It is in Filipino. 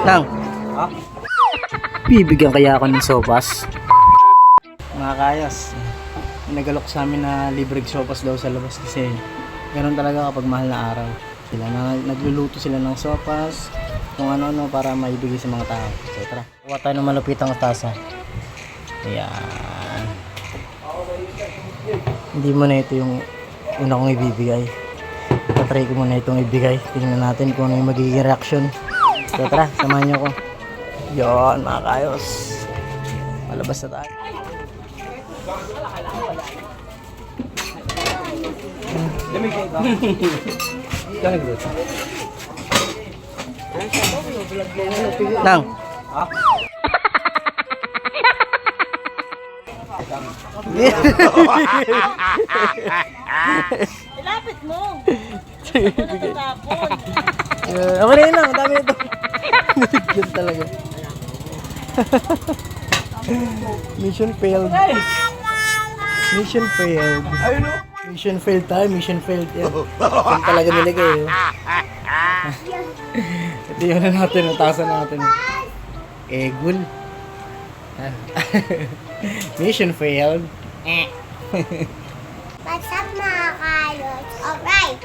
Nang, bibigyan kaya ako ng sopas? Mga kayas, nagalok sa amin na libreng sopas daw sa labas kasi ganoon talaga kapag mahal na araw. Sila na, nagluluto sila ng sopas, kung ano-ano para maibigay sa mga tao. So tara, kuha tayo ng malupitang tasa. Ayan. Hindi mo na ito yung una kong ibibigay. Tatry ko muna itong ibigay. Tingnan natin kung ano yung magiging reaction. So tara, samahan niyo ako. Yon mga kayos. Malabas na tayo. Nang. Ilapit mo. Ako natatapon. Ako na yun lang, dami ito. Yun talaga. Mission failed. Mission failed. Mission failed tayo, mission failed. Yan talaga nilagay. Ito yun na natin, natasan natin. Egul. Mission failed. What's up mga kayos? Alright.